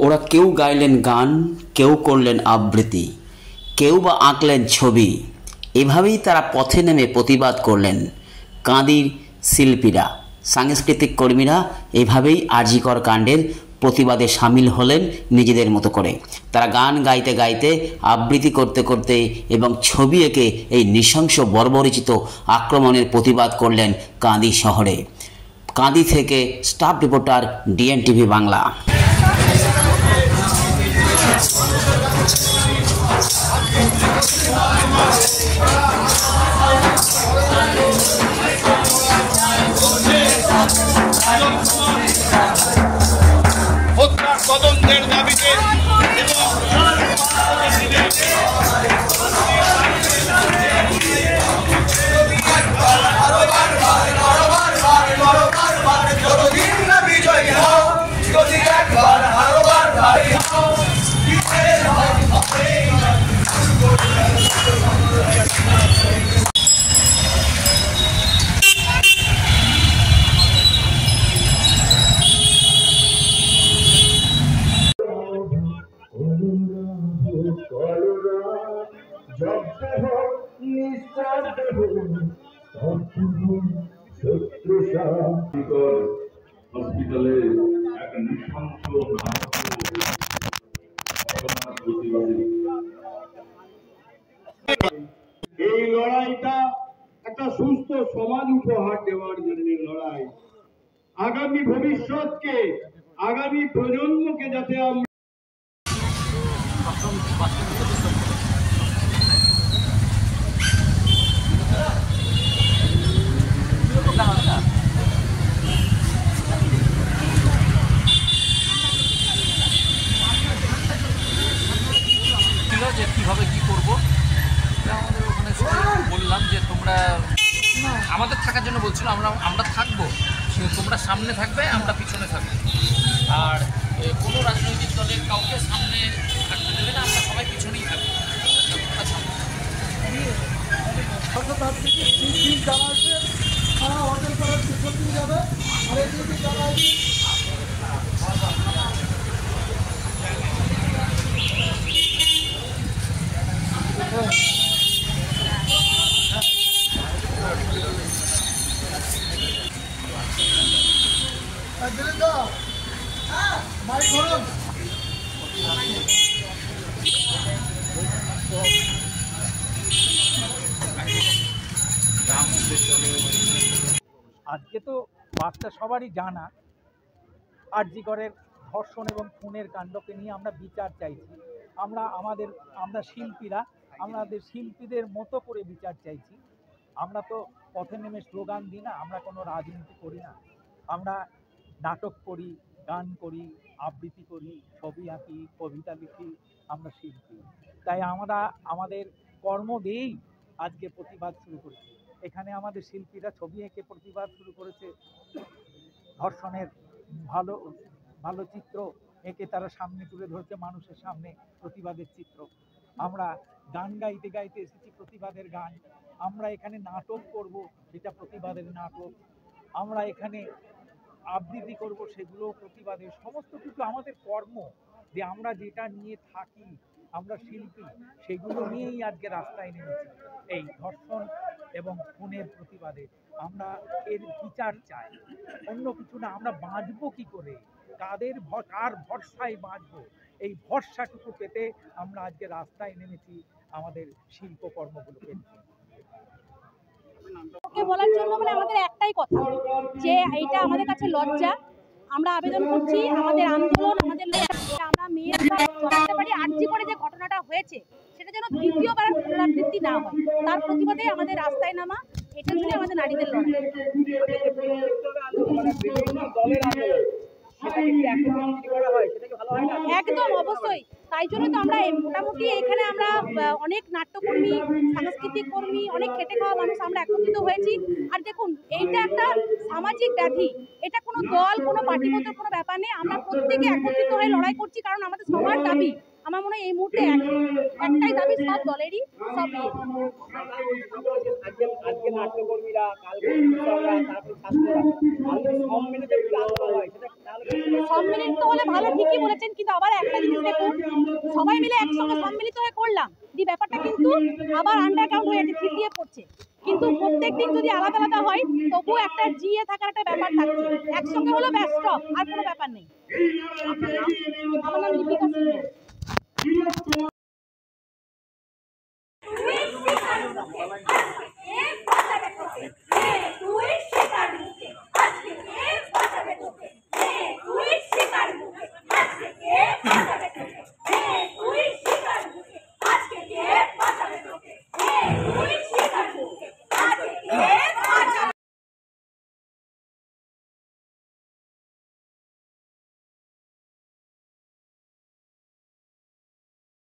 ওরা কেউ গাইলেন গান, কেউ করলেন আবৃত্তি, কেউ বা আঁকলেন ছবি। এভাবেই তারা পথে নেমে প্রতিবাদ করলেন। কাঁদির শিল্পীরা, সাংস্কৃতিক কর্মীরা এভাবেই আরজিকর কাণ্ডের প্রতিবাদে সামিল হলেন নিজেদের মতো করে। তারা গান গাইতে গাইতে, আবৃত্তি করতে করতে এবং ছবি এঁকে এই নৃশংস বর্বরচিত আক্রমণের প্রতিবাদ করলেন কাঁদি শহরে। কাঁদি থেকে স্টাফ রিপোর্টার ডিএনটিভি বাংলা। হত্যার তদন্তের দাবিতে হসপিটালে এক নৃশংস এই লড়াইটা একটা সুস্থ সমাজ উপহার দেওয়ার জন্য লড়াই। আগামী ভবিষ্যৎকে, আগামী প্রজন্মকে যাতে আমরা যে কীভাবে কী করবো, আমাদের ওখানে বললাম যে তোমরা আমাদের থাকার জন্য বলছিল, আমরা থাকবো, তোমরা সামনে থাকবে, আমরা পিছনে থাকবো, আর কোনো রাজনৈতিক দলের কাউকে সামনে থাকতে দেবে না, আমরা সবাই পিছনেই থাকবো। আজকে তো বার্তা সবারই জানা, আরজিকরের ধর্ষণ এবং খুনের কাণ্ডকে নিয়ে আমরা বিচার চাইছি। আমরা শিল্পীরা আমাদের শিল্পীদের মতো করে বিচার চাইছি। আমরা তো পথে নেমে স্লোগান দিই না, আমরা কোনো রাজনীতি করি না, আমরা নাটক করি, গান করি, আবৃত্তি করি, ছবি আঁকি, কবিতা লিখি, আমরা শিল্পী। তাই আমরা আমাদের কর্ম দিয়েই আজকে প্রতিবাদ শুরু করেছি। এখানে আমাদের শিল্পীরা ছবি এঁকে প্রতিবাদ শুরু করেছে, ধর্ষণের ভালো ভালো চিত্র এঁকে তারা সামনে তুলে ধরছে মানুষের সামনে প্রতিবাদের চিত্র। আমরা গান গাইতে গাইতে এসেছি, প্রতিবাদের গান। আমরা এখানে নাটক করব, সেটা প্রতিবাদের নাটক। আমরা এখানে আবৃত্তি করব, সেগুলো প্রতিবাদের। সমস্ত কিছু আমাদের কর্ম, যে আমরা যেটা নিয়ে থাকি, আমরা শিল্পী, সেগুলো নিয়েই আজকে রাস্তায় নেমেছি এই ধর্ষণ এবং খুনের প্রতিবাদে। আমরা এর বিচার চাই, অন্য কিছু না। আমরা বাঁচবো কি করে, কার ভরসায় বাঁচবো, এই ভরসাটুকু পেতে আমরা আজকে রাস্তায় নেমেছি আমাদের শিল্পকর্মগুলোকে নিয়ে। বলার জন্য আমাদের একটাই কথা, যে এইটা আমাদের কাছে লজ্জা। আমরা আবেদন করছি, আমাদের আন্দোলন, আমাদের আমরা মেয়েরা জানাতে পারি আরজি করে যে ঘটনাটা হয়েছে সেটা যেন দ্বিতীয়বার পুনরাবৃত্তি না হয়, তার প্রতিবাদে আমাদের রাস্তায় নামা। এটার জন্য আমাদের নারীদের লড়াই। একদম অবশ্যই, তাই জন্য তো আমরা মোটামুটি এখানে আমরা অনেক নাট্যকর্মী, সাংস্কৃতিক কর্মী, অনেক খেটে খাওয়া মানুষ আমরা একত্রিত হয়েছি। আর দেখুন, এইটা একটা সামাজিক ব্যাধি, এটা কোনো দল, কোনো পার্টিগত কোনো ব্যাপার নেই। আমরা প্রত্যেকে একত্রিত হয়ে লড়াই করছি, কারণ আমাদের সবার দাবি, আমার মনে হয় এই মুহূর্তে একটাই দাবি, সব দলেরই, সব আজকে নাট্যকর্মীরা, কালকে তারপরে ছাত্ররা, সব মিলে যদি আন্দোলন হয়, সেটা তাহলে সম্মিলিত হলে ভালো, ঠিকই বলেছেন, কিন্তু আবার একটা জিনিস দেখুন, সবাই মিলে একসঙ্গে সম্মিলিত হয়ে করলাম, দি ব্যাপারটা কিন্তু আবার আন্ডারগ্রাউন্ড হয়ে যাচ্ছে, থিতিয়ে পড়ছে। কিন্তু প্রত্যেকদিন যদি আলাদা আলাদা হয় তবুও একটা জিয়ে থাকার একটা ব্যাপার থাকছে, একসঙ্গে হলো ব্যাস স্টপ, আর কোনো ব্যাপার নেই। আমার নাম লিপিকা সিংহ।